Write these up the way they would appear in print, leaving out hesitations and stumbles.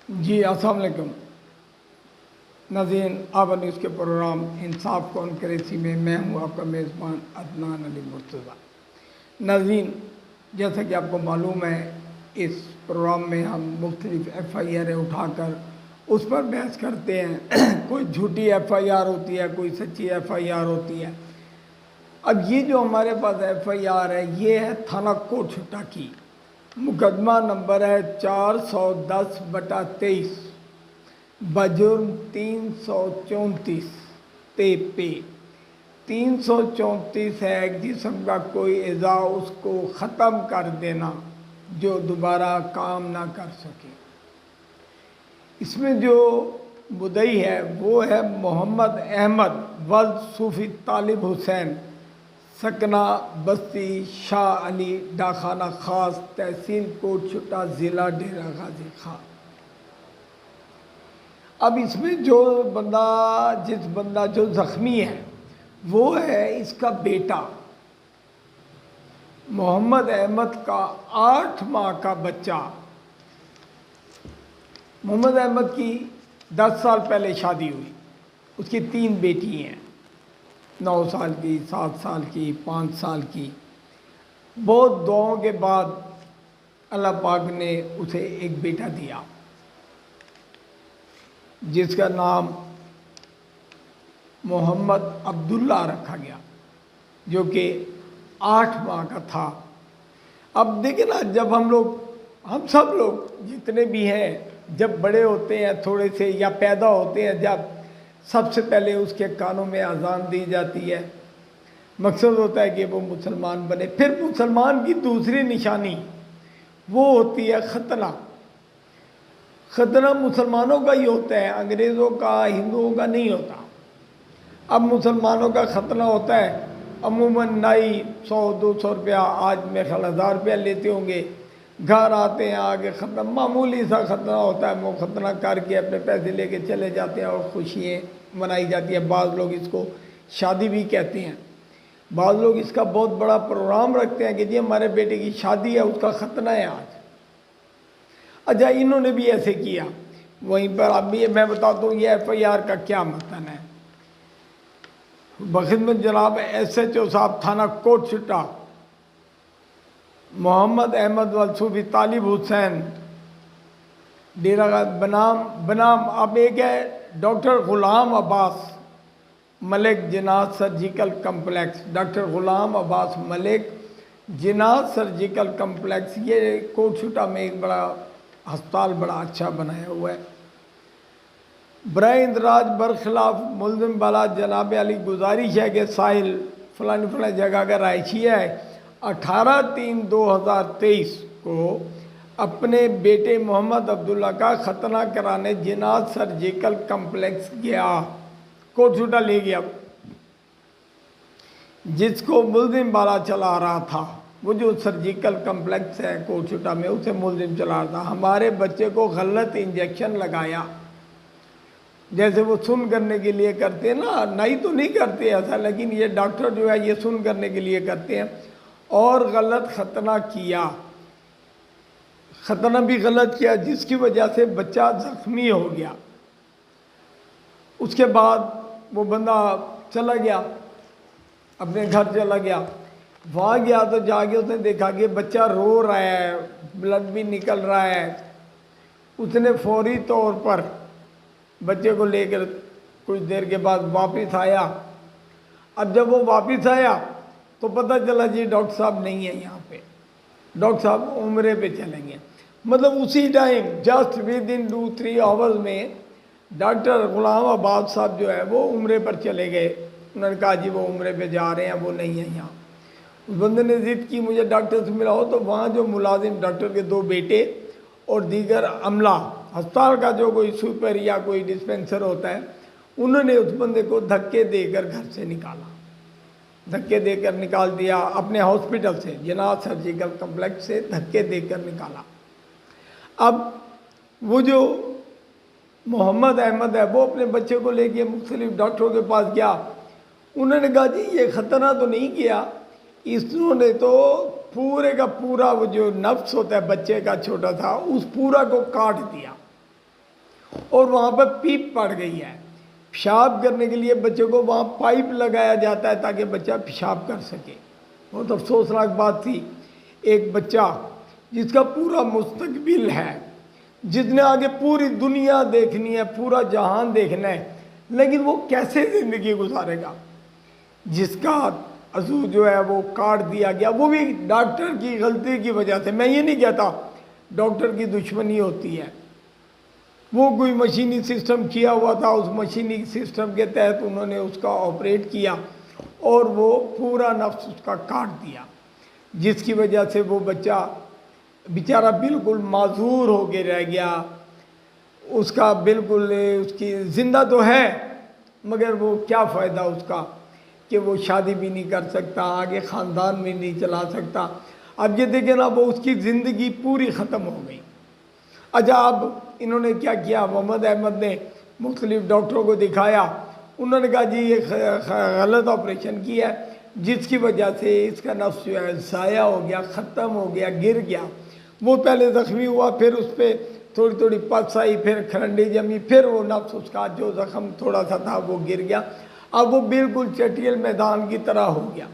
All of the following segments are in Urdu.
جی السلام علیکم ناظرین، آبا نیوز کے پروگرام انصاف کانکریسی میں میں ہوں آپ کا میزبان عدنان علی مرتضیٰ۔ ناظرین، جیسا کہ آپ کو معلوم ہے، اس پروگرام میں ہم مختلف ایف آئی آر اٹھا کر اس پر بحث کرتے ہیں۔ کوئی جھوٹی ایف آئی آر ہوتی ہے، کوئی سچی ایف آئی آر ہوتی ہے۔ اب یہ جو ہمارے پاس ایف آئی آر ہے، یہ ہے تھانہ کوٹ چھٹا کی، مقدمہ نمبر ہے 410/23 بجرم 334 پہ 334 ہے ایک جسم کا کوئی اعضاء اس کو ختم کر دینا جو دوبارہ کام نہ کر سکے۔ اس میں جو مدعی ہے وہ ہے محمد احمد ولد صوفی طالب حسین، سکنہ بستی شاہ علی ڈاکخانہ خاص، تحصیل کوٹ چھٹا، ضلع ڈیرہ غازی خان۔ اب اس میں جس بندہ جو زخمی ہے وہ ہے اس کا بیٹا، محمد احمد کا 8 ماہ کا بچہ۔ محمد احمد کی 10 سال پہلے شادی ہوئی، اس کی 3 بیٹی ہیں، 9 سال کی، 7 سال کی، 5 سال کی۔ بہت دعاؤں کے بعد اللہ پاک نے اسے ایک بیٹا دیا جس کا نام محمد عبداللہ رکھا گیا، جو کہ 8 ماہ کا تھا۔ اب دیکھیں نا، جب ہم سب لوگ جتنے بھی ہیں، جب بڑے ہوتے ہیں تھوڑے سے یا پیدا ہوتے ہیں، جب سب سے پہلے اس کے کانوں میں اذان دی جاتی ہے، مقصد ہوتا ہے کہ وہ مسلمان بنے۔ پھر مسلمان کی دوسری نشانی وہ ہوتی ہے ختنہ۔ ختنہ مسلمانوں کا ہی ہوتا ہے، انگریزوں کا، ہندوؤں کا نہیں ہوتا۔ اب مسلمانوں کا ختنہ ہوتا ہے، عموماً نائی 100-200 روپیہ، آج میں خیال 1000 روپیہ لیتے ہوں گے، گھر آتے ہیں، آگے ختنہ، معمولی سا ختنہ ہوتا ہے، وہ ختنہ کر کے اپنے پیسے لے کے چلے جاتے ہیں اور خوشیاں منائی جاتی ہیں۔ بعض لوگ اس کو شادی بھی کہتے ہیں، بعض لوگ اس کا بہت بڑا پروگرام رکھتے ہیں کہ جی ہمارے بیٹے کی شادی ہے، اس کا ختنہ ہے آج۔ اچھا، انہوں نے بھی ایسے کیا۔ وہیں پر اب بھی میں بتاتا ہوں یہ ایف آئی آر کا کیا متن ہے۔ بخدمت جناب ایس ایچ او صاحب، تھانہ کوٹ چھٹا، محمد احمد ولد صوفی طالب حسین، ڈیرہ بنام اب ایک ہے ڈاکٹر غلام عباس ملک جناح surgical complex, doctor Ghulam Abbas ملک جناح سرجیکل کمپلیکس، یہ کوٹ چھٹا میں ایک بڑا ہسپتال بڑا اچھا بنایا ہوا ہے۔ برائے اندراج برخلاف ملزم بالا جناب علی گزارش ہے کہ ساحل فلانی فلانی جگہ کا رہائشی ہے، 18/3/2023 کو اپنے بیٹے محمد عبداللہ کا ختنہ کرانے جناح سرجیکل کمپلیکس گیا، کوٹ چھٹا لے گیا، جس کو ملزم بالا چلا رہا تھا۔ وہ جو سرجیکل کمپلیکس ہے کوٹ چھٹا میں، اسے ملزم چلا رہا تھا۔ ہمارے بچے کو غلط انجیکشن لگایا، جیسے وہ سن کرنے کے لیے کرتے ہیں نا، نہیں تو نہیں کرتے ایسا، لیکن یہ ڈاکٹر جو ہے یہ سن کرنے کے لیے کرتے ہیں، اور غلط ختنہ کیا، ختنہ بھی غلط کیا، جس کی وجہ سے بچہ زخمی ہو گیا۔ اس کے بعد وہ بندہ چلا گیا، اپنے گھر چلا گیا۔ وہاں گیا تو جا کے اس نے دیکھا کہ بچہ رو رہا ہے، بلڈ بھی نکل رہا ہے۔ اس نے فوری طور پر بچے کو لے کر کچھ دیر کے بعد واپس آیا۔ اب جب وہ واپس آیا تو پتہ چلا جی ڈاکٹر صاحب نہیں ہیں یہاں پہ، ڈاکٹر صاحب عمرے پہ چلیں گے۔ مطلب اسی time just with in 2-3 hours میں ڈاکٹر غلام عباس صاحب جو ہے وہ عمرے پر چلے گئے۔ انہوں نے کہا جی وہ عمرے پہ جا رہے ہیں، وہ نہیں ہیں یہاں۔ اس بندے نے ضد کی مجھے ڈاکٹر سے ملاؤ، تو وہاں جو ملازم ڈاکٹر کے 2 بیٹے اور دیگر عملہ، ہسپتال کا جو کوئی سوپر یا کوئی ڈسپینسر ہوتا ہے، انہوں نے اس بندے کو دھکے دے کر گھر سے نکالا، دھکے دے کر نکال دیا اپنے ہاسپٹل سے، جناح سرجیکل کمپلیکس سے دھکے دے کر نکالا۔ اب وہ جو محمد احمد ہے وہ اپنے بچے کو لے کے مختلف ڈاکٹروں کے پاس گیا۔ انہوں نے کہا جی یہ ختنہ تو نہیں کیا، انہوں نے تو پورے کا پورا وہ جو نفس ہوتا ہے بچے کا چھوٹا تھا، اس پورا کو کاٹ دیا۔ اور وہاں پر پیپ پڑ گئی ہے، پیشاب کرنے کے لیے بچے کو وہاں پائپ لگایا جاتا ہے تاکہ بچہ پیشاب کر سکے۔ بہت افسوسناک بات تھی، ایک بچہ جس کا پورا مستقبل ہے، جس نے آگے پوری دنیا دیکھنی ہے، پورا جہان دیکھنا ہے، لیکن وہ کیسے زندگی گزارے گا، جس کا عضو جو ہے وہ کاٹ دیا گیا، وہ بھی ڈاکٹر کی غلطی کی وجہ سے۔ میں یہ نہیں کہتا ڈاکٹر کی دشمنی ہوتی ہے، وہ کوئی مشینی سسٹم کیا ہوا تھا، اس مشینی سسٹم کے تحت انہوں نے اس کا آپریٹ کیا اور وہ پورا نفس اس کا کاٹ دیا، جس کی وجہ سے وہ بچہ بیچارہ بالکل معذور ہو کے رہ گیا۔ اس کا بالکل، اس کی زندہ تو ہے مگر وہ کیا فائدہ اس کا کہ وہ شادی بھی نہیں کر سکتا، آگے خاندان بھی نہیں چلا سکتا۔ اب یہ دیکھیں نا، وہ اس کی زندگی پوری ختم ہو گئی۔ اچھا، اب انہوں نے کیا کیا، محمد احمد نے مختلف ڈاکٹروں کو دکھایا، انہوں نے کہا جی یہ غلط آپریشن کیا ہے، جس کی وجہ سے اس کا نفس جو ہے ضائع ہو گیا، ختم ہو گیا، گر گیا۔ وہ پہلے زخمی ہوا، پھر اس پہ تھوڑی تھوڑی پس آئی، پھر کھرنڈی جمی، پھر وہ نفس اس کا جو زخم تھوڑا سا تھا وہ گر گیا۔ اب وہ بالکل چٹیل میدان کی طرح ہو گیا،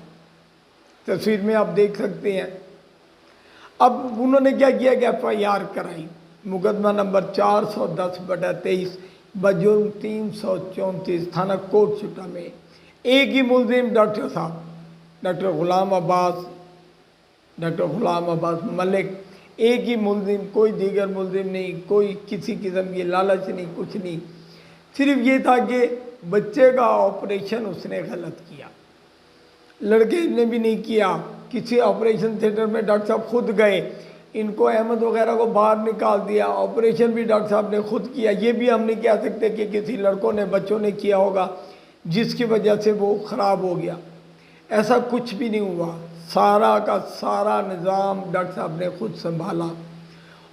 تصویر میں آپ دیکھ سکتے ہیں۔ اب انہوں نے کیا کیا کہ FIR کرائی، مقدمہ نمبر 410/23 بجرم 334 تھانہ کوٹ چٹا میں۔ ایک ہی ملزم ڈاکٹر صاحب، ڈاکٹر غلام عباس ملک، ایک ہی ملزم، کوئی دیگر ملزم نہیں، کوئی کسی قسم کی لالچ نہیں، کچھ نہیں، صرف یہ تھا کہ بچے کا آپریشن اس نے غلط کیا، لڑکے نے بھی نہیں کیا۔ کسی آپریشن تھیٹر میں ڈاکٹر صاحب خود گئے، ان کو احمد وغیرہ کو باہر نکال دیا، آپریشن بھی ڈاکٹر صاحب نے خود کیا۔ یہ بھی ہم نہیں کہہ سکتے کہ کسی لڑکوں نے، بچوں نے کیا ہوگا جس کی وجہ سے وہ خراب ہو گیا، ایسا کچھ بھی نہیں ہوا۔ سارا کا سارا نظام ڈاکٹر صاحب نے خود سنبھالا،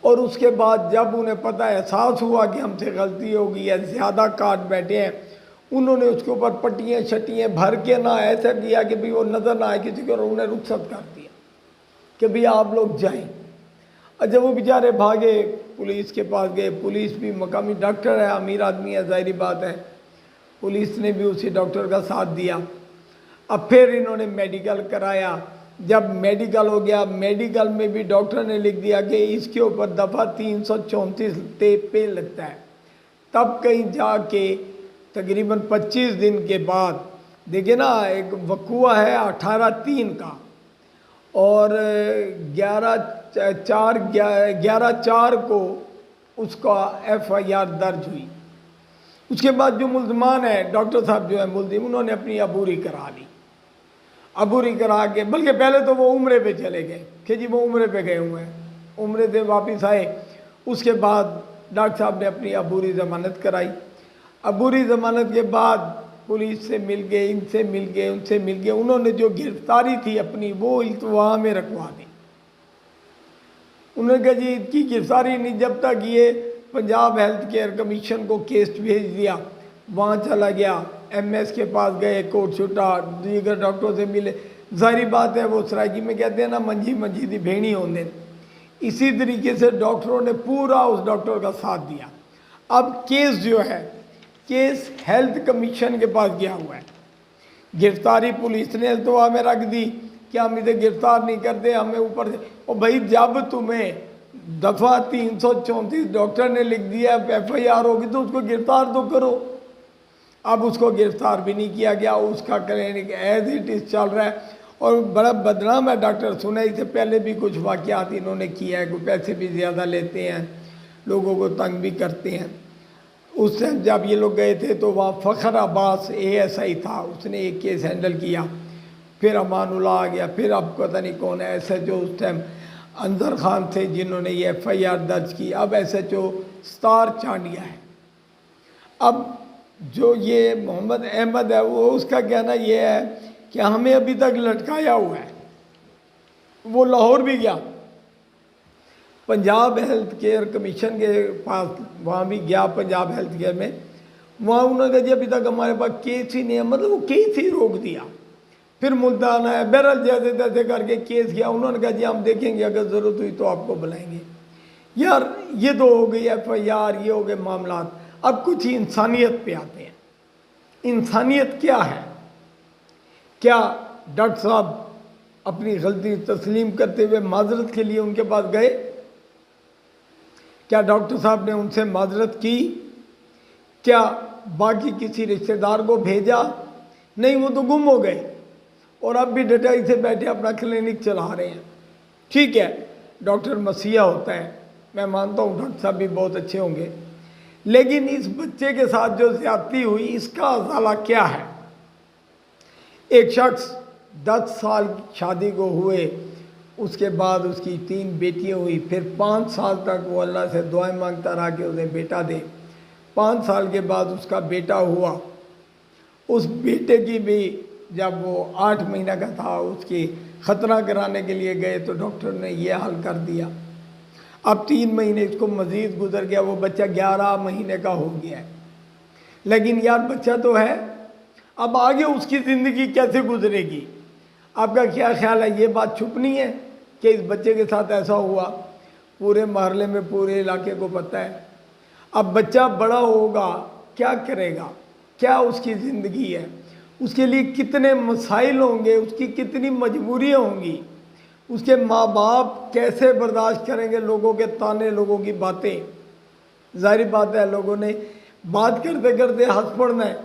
اور اس کے بعد جب انہیں پتہ احساس ہوا کہ ہم سے غلطی ہو گئی ہے، زیادہ کاٹ بیٹھے ہیں، انہوں نے اس کے اوپر پٹیاں شٹیاں بھر کے نہ ایسا کیا کہ بھی وہ نظر نہ آئے کسی کو، اور انہیں رخصت کر دیا کہ بھی آپ لوگ جائیں۔ جب وہ بیچارے بھاگے، پولیس کے پاس گئے، پولیس بھی مقامی ڈاکٹر ہے، امیر آدمی ہے، ظاہری بات ہے، پولیس نے بھی اسی ڈاکٹر کا ساتھ دیا۔ اب پھر انہوں نے میڈیکل کرایا، جب میڈیکل ہو گیا، میڈیکل میں بھی ڈاکٹر نے لکھ دیا کہ اس کے اوپر دفعہ 334 ٹیپ پہ لگتا ہے۔ تب کہیں جا کے تقریباً 25 دن کے بعد دیکھیں نا، ایک وقوع ہے 18/3 کا، اور 11/4 کو اس کا FIR درج ہوئی۔ اس کے بعد جو ملزمان ہیں، ڈاکٹر صاحب جو ہیں ملزم، انہوں نے اپنی عبوری کرا لی، عبوری کرا کے، بلکہ پہلے تو وہ عمرے پہ چلے گئے کہ جی وہ عمرے پہ گئے ہوئے ہیں، عمرے سے واپس آئے۔ اس کے بعد ڈاکٹر صاحب نے اپنی عبوری ضمانت کرائی۔ عبوری ضمانت کے بعد پولیس سے مل گئے، ان سے مل گئے، ان سے مل گئے، انہوں نے جو گرفتاری تھی اپنی وہ التوا میں رکھوا دی۔ انہوں نے کہا جی ان کی گرفتاری نہیں، جب تک یہ پنجاب ہیلتھ کیئر کمیشن کو کیس بھیج دیا، وہاں چلا گیا، MS کے پاس گئے، کوٹ چھٹا، دیگر ڈاکٹروں سے ملے۔ ظاہری بات ہے، وہ سرائکی میں کہتے ہیں نا، منجھی منجھی دی بھیڑی ہوندے، اسی طریقے سے ڈاکٹروں نے پورا اس ڈاکٹر کا ساتھ دیا۔ اب کیس جو ہے، کیس ہیلتھ کمیشن کے پاس گیا ہوا ہے، گرفتاری پولیس نے التوا میں رکھ دی کہ ہم اسے گرفتار نہیں کرتے، ہمیں اوپر سے، اور بھائی جب تمہیں دفعہ 334 ڈاکٹر نے لکھ دیا FIR ہوگی تو اس کو گرفتار تو کرو۔ اب اس کو گرفتار بھی نہیں کیا گیا، اس کا کلینک ایز اٹ از چل رہا ہے، اور بڑا بدنام ہے ڈاکٹر سنا، اس سے پہلے بھی کچھ واقعات انہوں نے کیا ہے، کوئی پیسے بھی زیادہ لیتے ہیں، لوگوں کو تنگ بھی کرتے ہیں۔ اس ٹائم جب یہ لوگ گئے تھے تو وہاں فخر عباس ASI تھا، اس نے ایک کیس ہینڈل کیا، پھر امان اللہ آ گیا، پھر اب پتہ نہیں کون ہے SHO اس ٹائم انظر خان تھے جنہوں نے یہ FIR درج کی، اب SHO ستار چانڈیا ہے۔ اب جو یہ محمد احمد ہے، وہ اس کا کہنا یہ ہے کہ ہمیں ابھی تک لٹکایا ہوا ہے۔ وہ لاہور بھی گیا، پنجاب ہیلتھ کیئر کمیشن کے پاس، وہاں بھی گیا پنجاب ہیلتھ کیئر میں، وہاں انہوں نے کہا جی ابھی تک ہمارے پاس کیس ہی نہیں ہے، مطلب وہ کیس ہی روک دیا۔ پھر ملتان ہے، بہرحال جیسے تیسے کر کے کیس کیا، انہوں نے کہا جی ہم دیکھیں گے، اگر ضرورت ہوئی تو آپ کو بلائیں گے۔ یار یہ تو ہو گئی FIR، یہ ہو گئے معاملات، اب کچھ انسانیت پہ آتے ہیں۔ انسانیت کیا ہے؟ کیا ڈاکٹر صاحب اپنی غلطی تسلیم کرتے ہوئے معذرت کے لیے ان کے پاس گئے؟ کیا ڈاکٹر صاحب نے ان سے معذرت کی؟ کیا باقی کسی رشتہ دار کو بھیجا؟ نہیں، وہ تو گم ہو گئے اور اب بھی ڈٹائی سے بیٹھے اپنا کلینک چلا رہے ہیں۔ ٹھیک ہے، ڈاکٹر مسیح ہوتا ہے، میں مانتا ہوں ڈاکٹر صاحب بھی بہت اچھے ہوں گے، لیکن اس بچے کے ساتھ جو زیادتی ہوئی اس کا ازالہ کیا ہے؟ ایک شخص 10 سال شادی کو ہوئے، اس کے بعد اس کی 3 بیٹیاں ہوئی، پھر 5 سال تک وہ اللہ سے دعائیں مانگتا رہا کہ انہیں بیٹا دے۔ 5 سال کے بعد اس کا بیٹا ہوا۔ اس بیٹے کی بھی جب وہ 8 مہینہ کا تھا، اس کی ختنہ کرانے کے لیے گئے تو ڈاکٹر نے یہ حل کر دیا۔ اب 3 مہینے اس کو مزید گزر گیا، وہ بچہ 11 مہینے کا ہو گیا ہے۔ لیکن یار بچہ تو ہے، اب آگے اس کی زندگی کیسے گزرے گی؟ آپ کا کیا خیال ہے؟ یہ بات چھپنی ہے کہ اس بچے کے ساتھ ایسا ہوا؟ پورے محلے میں، پورے علاقے کو پتہ ہے۔ اب بچہ بڑا ہوگا، کیا کرے گا؟ کیا اس کی زندگی ہے؟ اس کے لیے کتنے مسائل ہوں گے، اس کی کتنی مجبوریاں ہوں گی، اس کے ماں باپ کیسے برداشت کریں گے لوگوں کے تانے، لوگوں کی باتیں؟ ظاہری بات ہے لوگوں نے بات کرتے کرتے ہنس پڑنا ہے۔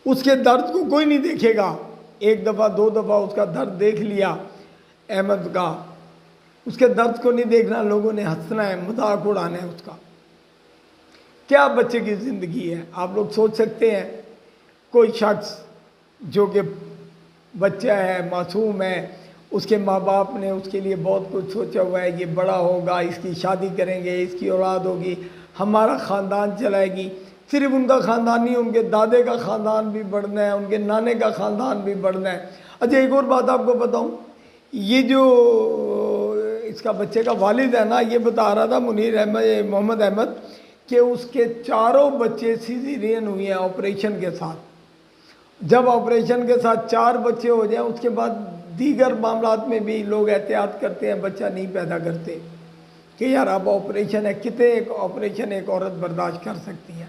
اس کے درد کو کوئی نہیں دیکھے گا۔ 1 دفعہ 2 دفعہ اس کا درد دیکھ لیا احمد کا، اس کے درد کو نہیں دیکھنا، لوگوں نے ہنسنا ہے، مذاق اڑانا ہے اس کا۔ کیا بچے کی زندگی ہے؟ آپ لوگ سوچ سکتے ہیں کوئی شخص جو کہ بچہ ہے، معصوم ہے، اس کے ماں باپ نے اس کے لیے بہت کچھ سوچا ہوا ہے، یہ بڑا ہوگا، اس کی شادی کریں گے، اس کی اولاد ہوگی، ہمارا خاندان چلائے گی۔ صرف ان کا خاندان نہیں، ان کے دادے کا خاندان بھی بڑھنا ہے، ان کے نانے کا خاندان بھی بڑھنا ہے۔ اچھا ایک اور بات آپ کو بتاؤں، یہ جو اس کا بچے کا والد ہے نا، یہ بتا رہا تھا منیر احمد، محمد احمد، کہ اس کے 4 بچے سیزیرین ہوئے ہیں آپریشن کے ساتھ۔ جب آپریشن کے ساتھ 4 بچے ہو جائیں، اس کے بعد دیگر معاملات میں بھی لوگ احتیاط کرتے ہیں، بچہ نہیں پیدا کرتے کہ یار اب آپریشن ہے۔ کتنے ایک آپریشن ایک عورت برداشت کر سکتی ہے؟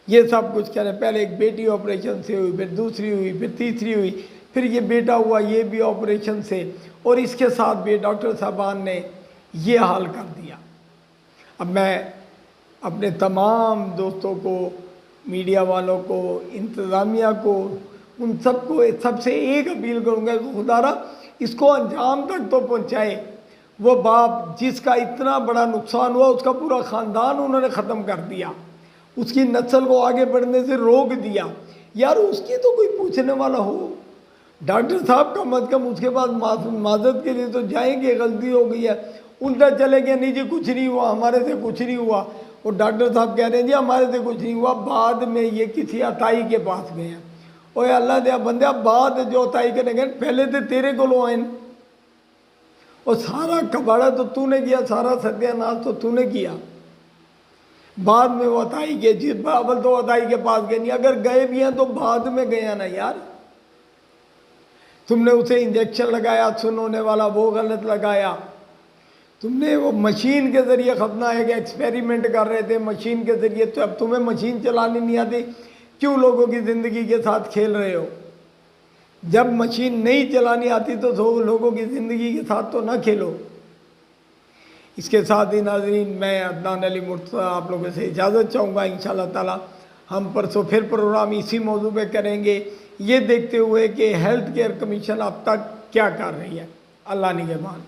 یہ سب کچھ کریں، پہلے ایک بیٹی آپریشن سے ہوئی، پھر دوسری ہوئی، پھر تیسری ہوئی، پھر یہ بیٹا ہوا، یہ بھی آپریشن سے، اور اس کے ساتھ بھی ڈاکٹر صاحبان نے یہ حال کر دیا۔ اب میں اپنے تمام دوستوں کو، میڈیا والوں کو، انتظامیہ کو، ان سب کو سب سے ایک اپیل کروں گا کہ خدا را اس کو انجام تک تو پہنچائے۔ وہ باپ جس کا اتنا بڑا نقصان ہوا، اس کا پورا خاندان انہوں نے ختم کر دیا، اس کی نسل کو آگے بڑھنے سے روک دیا۔ یار اس کی تو کوئی پوچھنے والا ہو۔ ڈاکٹر صاحب کم از کم اس کے بعد معذرت کے لیے تو جائیں گے، غلطی ہو گئی ہے۔ الٹا چلے گئے، نہیں جی کچھ نہیں ہوا، ہمارے سے کچھ نہیں ہوا۔ اور ڈاکٹر صاحب کہہ رہے ہیں جی ہمارے سے کچھ نہیں ہوا، بعد میں یہ کسی عطائی کے پاس گئے ہیں۔ اوے اللہ دیا بندہ، بعد جو عطائی کریں گے، پہلے تو تیرے کو لو آئیں، اور سارا کباڑا تو تو نے کیا، سارا ستیہ ناش تو تو نے کیا۔ بعد میں وہ عطائی کے، جس اول تو عطائی کے پاس گئے نہیں، اگر گئے بھی ہیں تو بعد میں گئے ہیں نا یار۔ تم نے اسے انجیکشن لگایا سنونے والا، وہ غلط لگایا۔ تم نے وہ مشین کے ذریعے ختنہ ہے کہ ایکسپیریمنٹ کر رہے تھے مشین کے ذریعے، تو اب تمہیں مشین چلانی نہیں آتی، کیوں لوگوں کی زندگی کے ساتھ کھیل رہے ہو؟ جب مشین نہیں چلانی آتی تو لوگوں کی زندگی کے ساتھ تو نہ کھیلو۔ اس کے ساتھ ہی ناظرین، میں عدنان علی مرتضیٰ آپ لوگوں سے اجازت چاہوں گا۔ انشاءاللہ تعالی ہم پرسوں پھر پروگرام اسی موضوع پہ کریں گے، یہ دیکھتے ہوئے کہ ہیلتھ کیئر کمیشن اب تک کیا کر رہی ہے۔ اللہ نگہبان۔